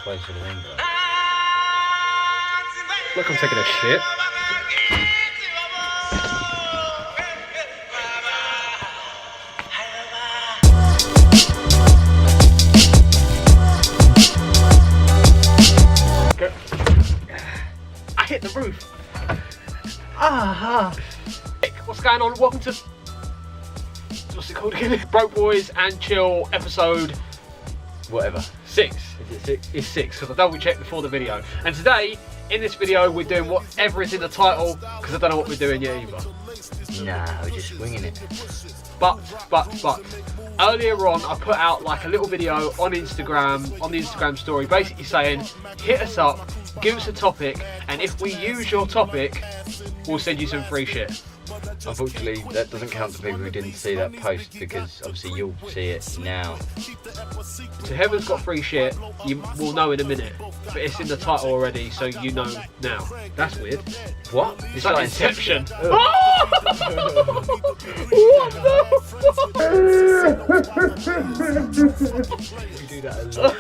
way to the ring. Look, I'm taking a shit. I hit the roof. What's going on? Welcome to what's it called again? Broke Boys and Chill episode Whatever. 6. Is it 6? It's 6 because I double checked before the video. And today, in this video, we're doing whatever is in the title because I don't know what we're doing yet either. Nah, we're just winging it. But earlier on I put out like a little video on Instagram, on the Instagram story, basically saying hit us up, give us a topic, and if we use your topic we'll send you some free shit. Unfortunately, that doesn't count to people who didn't see that post because obviously you'll see it now. So whoever's got free shit, you will know in a minute, but it's in the title already, so you know now. That's weird. What? It's like Inception. Oh! What the? We do that a lot.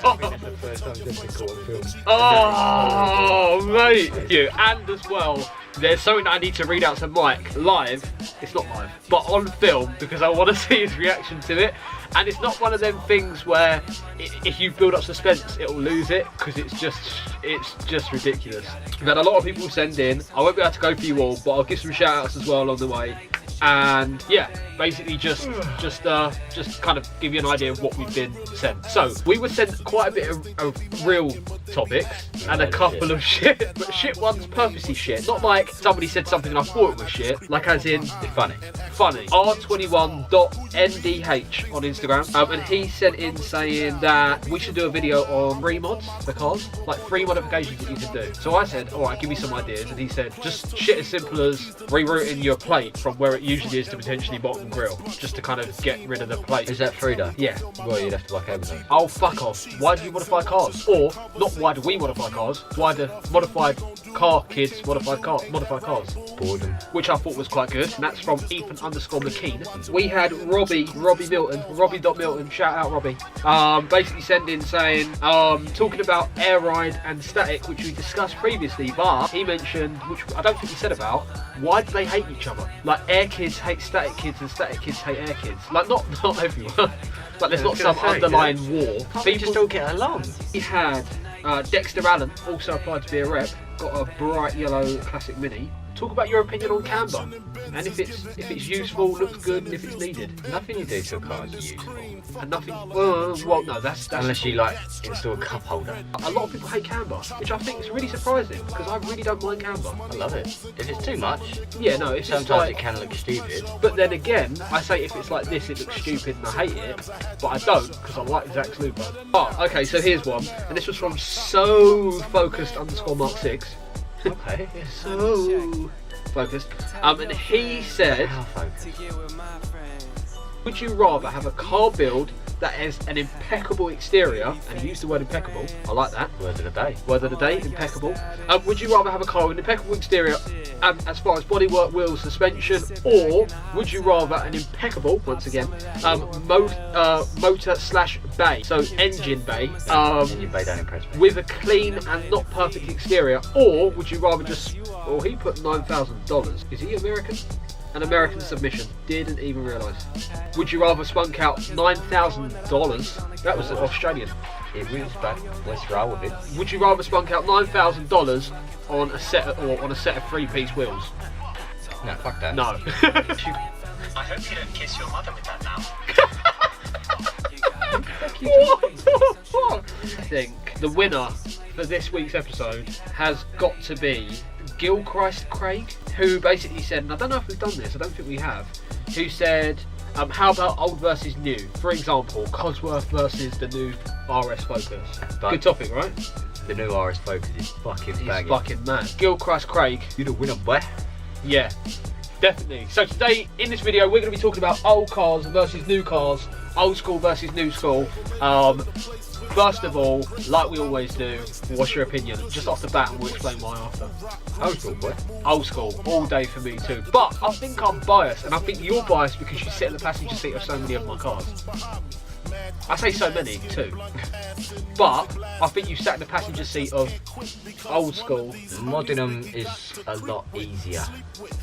I mean, it's the first time this been caught on film. Oh, mate. You, and as well, there's something that I need to read out to Mike live. It's not live, but on film because I want to see his reaction to it. And it's not one of them things where if you build up suspense, it'll lose it because it's just ridiculous. We've had a lot of people send in. I won't be able to go for you all, but I'll give some shout outs as well along the way. And yeah, basically just kind of give you an idea of what we've been sent. So we were sent quite a bit of real topics and a couple of shit, but shit ones purposely shit. Not like somebody said something and I thought it was shit, like as in Funny. R21.ndh on Instagram, and he sent in saying that we should do a video on remods for cars, like 3 modifications that you can do. So I said, alright, give me some ideas, and he said just shit as simple as rerouting your plate from where it usually is to potentially bottom grill, just to kind of get rid of the plate. Is that free though? Yeah. Well, you'd have to buy cables on. Oh, fuck off. Why do you modify cars? Or, not why do we modify cars, why do modified car kids modify cars? Boredom. Which I thought was quite good, and that's from Ethan_McKean. We had Robbie Milton, Robbie.Milton, shout out Robbie, basically sending saying, talking about air ride and static, which we discussed previously, but he mentioned, which I don't think he said about, why do they hate each other? Like air kids hate static kids and static kids hate air kids. Like not everyone. Like there's not some underlying war. People just don't get along. We had Dexter Allen, also applied to be a rep, got a bright yellow classic mini. Talk about your opinion on camber and if it's useful, looks good, and if it's needed. Nothing you do to a car is useful. And nothing. Well, no, that's unless you like install a cup holder. A lot of people hate camber, which I think is really surprising because I really don't mind camber. I love it. If it's too much, yeah, no. If sometimes like, it can look stupid. But then again, I say if it's like this, it looks stupid and I hate it. But I don't because I like Zach's Lupo. Oh, okay. So here's one, and this was from SoFocused_Mark6. Okay. So focused. And he said, How focused? would you rather have a car build that has an impeccable exterior, and he used the word impeccable, I like that. Word of the day. Word of the day, impeccable. Would you rather have a car with an impeccable exterior as far as bodywork, wheels, suspension, or would you rather an impeccable, once again, motor/bay, so engine bay, Engine bay don't impress me. with a clean and not perfect exterior, or would you rather just, well, he put $9,000. Is he American? An American submission. Didn't even realise. Would you rather spunk out $9,000? That was Australian. It was, but let's roll with it. Would you rather spunk out $9,000 on a set of 3-piece wheels? No, fuck that. No. I hope you don't kiss your mother with that now. What the fuck? I think the winner for this week's episode has got to be Gilchrist Craig, who basically said, and I don't know if we've done this, I don't think we have, who said, how about old versus new? For example, Cosworth versus the new RS Focus. But good topic, right? The new RS Focus is fucking banging. He's fucking mad. Gilchrist Craig. You're the winner, boy. Yeah, definitely. So today, in this video, we're going to be talking about old cars versus new cars, old school versus new school. First of all, like we always do, what's your opinion? Just off the bat, and we'll explain why after. Old school, boy. Old school, all day for me too. But I think I'm biased, and I think you're biased because you sit in the passenger seat of so many of my cars. I say so many too. But I think you sat in the passenger seat of old school. Modding them is a lot easier.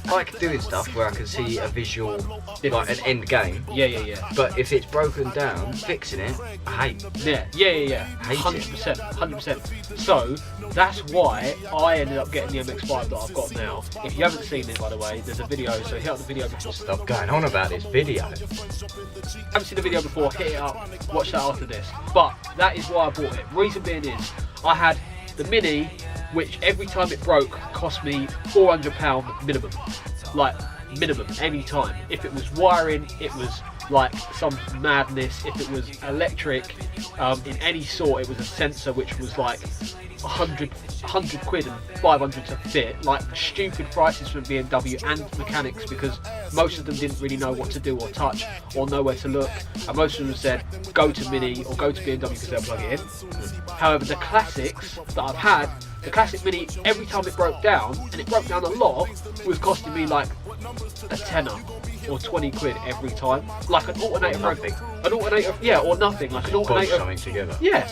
I like doing stuff where I can see a visual, like an end game. Yeah. But if it's broken down, fixing it, I hate. Yeah. Hate 100%. So that's why I ended up getting the MX-5 that I've got now. If you haven't seen it, by the way, there's a video. So hit up the video before. Stop going on about this video. Haven't seen the video before, hit it up, watch that after this. But that is why I bought it. Reason being is, I had the Mini, which every time it broke cost me £400 minimum. Like, minimum, any time. If it was wiring, it was like some madness. If it was electric, in any sort, it was a sensor which was like 100 quid and 500 to fit. Like stupid prices from BMW and mechanics, because most of them didn't really know what to do or touch or know where to look, and most of them said go to Mini or go to BMW because they'll plug it in. However, the classics that I've had, the classic Mini, every time it broke down, and it broke down a lot, was costing me like a tenner or 20 quid every time. Like an alternator, yeah, or nothing. Like an alternator. Something together. Yeah.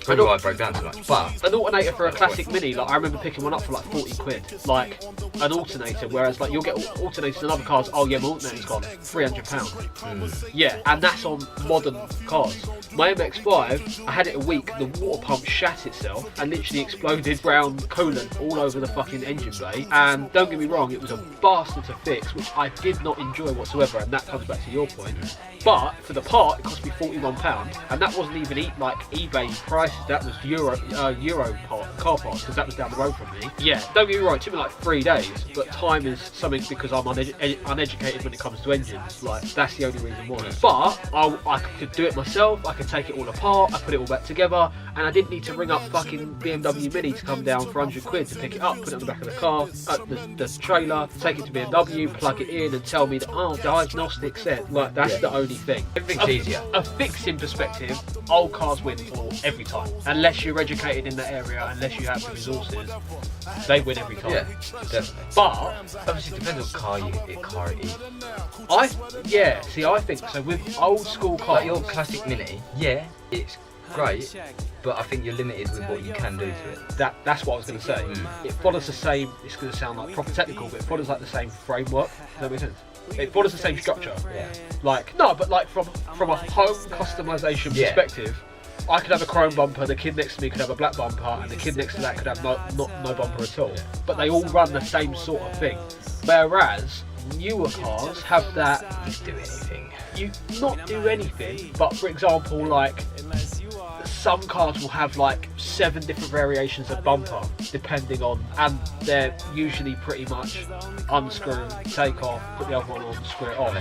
Probably why it broke down so much. But an alternator for a classic Mini, like I remember picking one up for like 40 quid. Like an alternator, whereas like you'll get alternators in other cars. Oh yeah, my alternator's gone, £300. Yeah, and that's on modern cars. My MX-5, I had it a week. The water pump shat itself and literally exploded brown coolant all over the fucking engine bay. And don't get me wrong, it was a bastard to fix, which I did not enjoy whatsoever. And that comes back to your point. But for the part, it cost me £41, and that wasn't even like eBay prices. That was Euro car parts, because that was down the road from me. Yeah, don't get me wrong, it took me like 3 days, but time is something, because I'm uneducated when it comes to engines. Like, that's the only reason why. But I could do it myself. I could take it all apart. I put it all back together, and I didn't need to ring up fucking BMW Mini to come down for 100 quid to pick it up, put it on the back of the car, the trailer, take it to BMW, plug it in, and tell me that, oh, diagnostic said. Like, that's the only thing. Everything's easier. A fixing perspective, old cars win every time. Unless you're educated in that area, unless you have the resources, they win every time. Yeah, definitely. But obviously, it depends what car it is. I think so. With old school cars, Like your classic Mini, yeah, it's great, but I think you're limited with what you can do to it. That's what I was going to say. It follows the same. It's going to sound like proper technical, but it follows like the same framework. Does that make sense? It follows the same structure. Yeah. Like but like from a home customization perspective, I could have a chrome bumper, the kid next to me could have a black bumper, and the kid next to that could have no bumper at all. Yeah. But they all run the same sort of thing. Whereas newer cars have that. You do anything. You not do anything, but for example, like some cars will have like 7 different variations of bumper, depending on, and they're usually pretty much unscrew, take off, put the other one on, screw it off.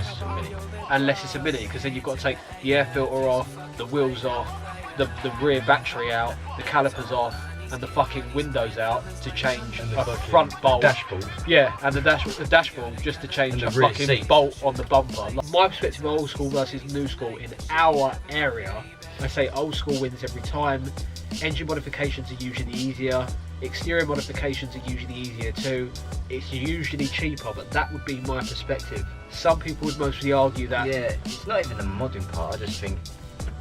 Unless it's a Mini, because then you've got to take the air filter off, the wheels off, the rear battery out, the calipers off, and the fucking windows out to change a front bolt. Dashboard. Yeah, and the dashboard just to change a fucking seat. bolt on the bumper. Like, my perspective of old school versus new school in our area, I say old school wins every time. Engine modifications are usually easier. Exterior modifications are usually easier too. It's usually cheaper, but that would be my perspective. Some people would mostly argue that. Yeah, it's not even the modding part. I just think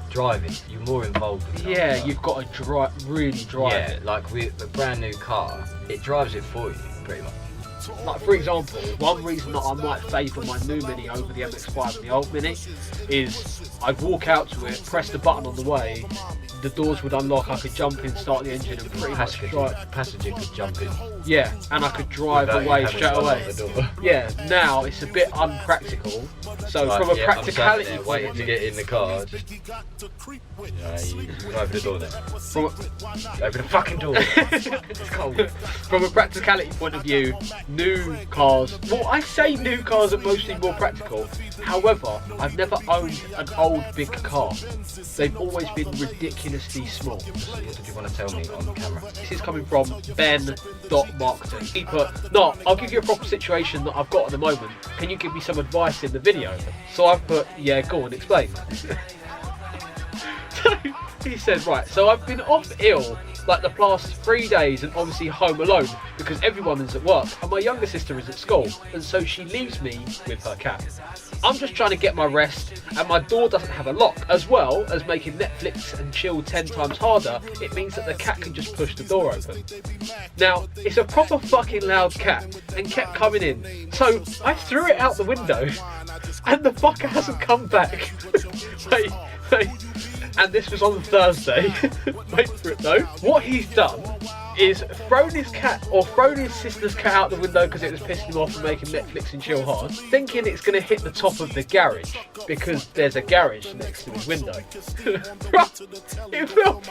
driving, you're more involved with it. Yeah, you've got to really drive it. Yeah, like with a brand new car, it drives it for you, pretty much. Like for example, one reason that I might favour my new Mini over the MX-5 and the old Mini is I'd walk out to it, press the button on the way, the doors would unlock, I could jump in, start the engine, and pretty much drive. Passenger could jump in. Yeah, and I could drive away straight away. Yeah, now it's a bit unpractical. So like, from a practicality I'm point waiting of to view, get in the car, just you open the door then. Open the fucking door. It's cold. From a practicality point of view, new cars, well, I say new cars are mostly more practical. However, I've never owned an old big car. They've always been ridiculously small. What did you want to tell me on camera? This is coming from Ben.Marketing. He put, no, I'll give you a proper situation that I've got at the moment. Can you give me some advice in the video? So I've put, yeah, go on, explain. He said, right, so I've been off ill like the past 3 days and obviously home alone because everyone is at work and my younger sister is at school and so she leaves me with her cat. I'm just trying to get my rest and my door doesn't have a lock, as well as making Netflix and chill 10 times harder. It means that the cat can just push the door open. Now, it's a proper fucking loud cat and kept coming in, so I threw it out the window and the fucker hasn't come back. wait. And this was on Thursday. Wait for it though. What he's done is thrown his cat, or thrown his sister's cat out the window because it was pissing him off and making Netflix and chill hard, thinking it's going to hit the top of the garage because there's a garage next to his window. It fell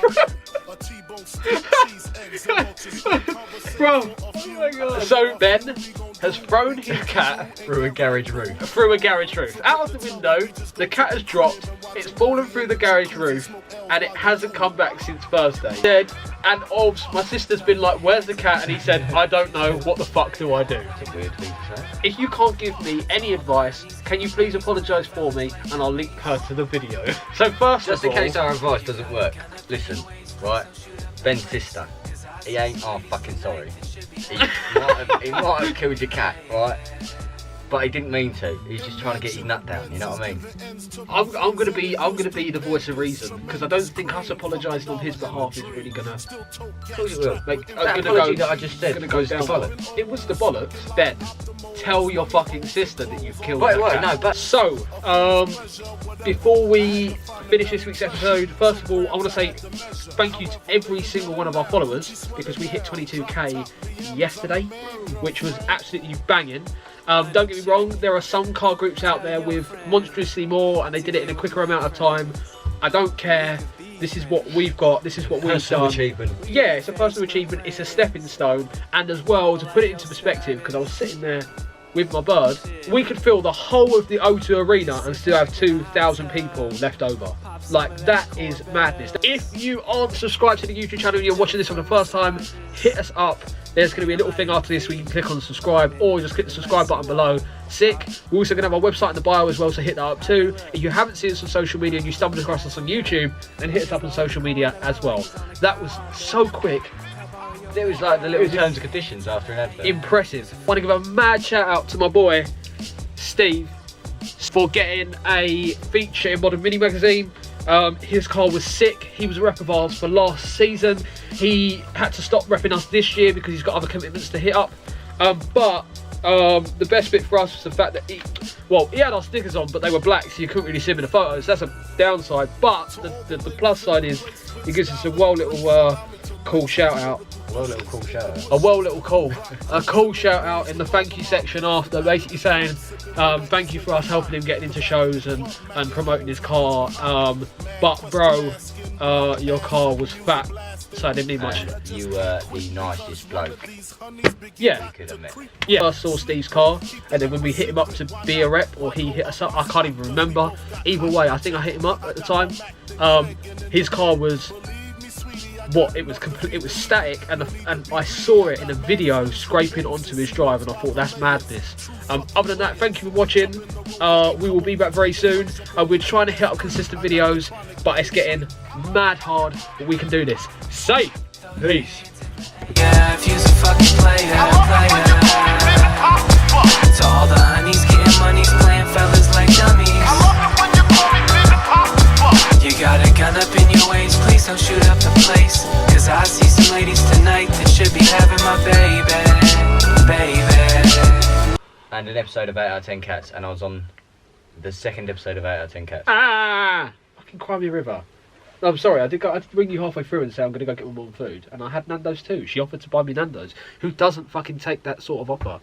Bro, oh my god. So Ben has thrown his cat Through a garage roof. through a garage roof. Out of the window, the cat has dropped, it's fallen through the garage roof, and it hasn't come back since Thursday. And my sister's been like, where's the cat? And he said, I don't know, what the fuck do I do? That's a weird thing to say. If you can't give me any advice, can you please apologise for me and I'll link her to the video. So first Just of in all, case our advice doesn't work, listen, right? Ben's sister, he ain't fucking sorry. He might have killed your cat, right? But he didn't mean to. He's just trying to get his nut down. You know what I mean? I'm gonna be the voice of reason because I don't think us apologising on his behalf is really gonna. Of course it will. Like, That apology that I just said gonna go was the down bollocks. It was the bollocks. Ben, tell your fucking sister that you've killed Wait, her cat. no, but So, before we finish this week's episode, first of all, I want to say thank you to every single one of our followers because we hit 22k yesterday, which was absolutely banging. Don't get me wrong, there are some car groups out there with monstrously more and they did it in a quicker amount of time. I don't care. This is what we've got. This is what we've personal done. achievement. Yeah, it's a personal achievement. It's a stepping stone. And as well, to put it into perspective, because I was sitting there with my bird, we could fill the whole of the O2 Arena and still have 2,000 people left over. Like, that is madness. If you aren't subscribed to the YouTube channel and you're watching this for the first time, hit us up. There's going to be a little thing after this where you can click on subscribe, or just click the subscribe button below. Sick. We're also going to have our website in the bio as well, so hit that up too. If you haven't seen us on social media and you stumbled across us on YouTube, then hit us up on social media as well. That was so quick. It was like the little terms and conditions after an advert. Impressive. I want to give a mad shout out to my boy, Steve, for getting a feature in Modern Mini Magazine. His car was sick. He was a rep of ours for last season. He had to stop repping us this year because he's got other commitments to hit up. But the best bit for us was the fact that he had our stickers on, but they were black, so you couldn't really see him in the photos. That's a downside. But the plus side is he gives us a cool shout out. A cool shout out in the thank you section after, basically saying thank you for us helping him getting into shows and promoting his car. But bro, your car was fat, so I didn't need much. And you were the nicest bloke Yeah. you could have met. Yeah, I saw Steve's car, and then when we hit him up to be a rep, or he hit us up, I can't even remember. Either way, I think I hit him up at the time. His car was it was static, and I saw it in a video scraping onto his drive, and I thought that's madness. Other than that, thank you for watching. We will be back very soon. We're trying to hit up consistent videos, but it's getting mad hard, but we can do this. Safe. Peace. Yeah, if you's a fucking player. To all the honeys getting monies, playing fellas like dummies. You got a gun up in your waist, please don't shoot up the place. Cause I see some ladies tonight that should be having my baby. And an episode of 8 out of 10 Cats, and I was on the second episode of 8 out of 10 Cats. Fucking cry me a river. No, I'm sorry, I did ring you halfway through and say I'm going to go get my mum food, and I had Nando's too. She offered to buy me Nando's. Who doesn't fucking take that sort of offer?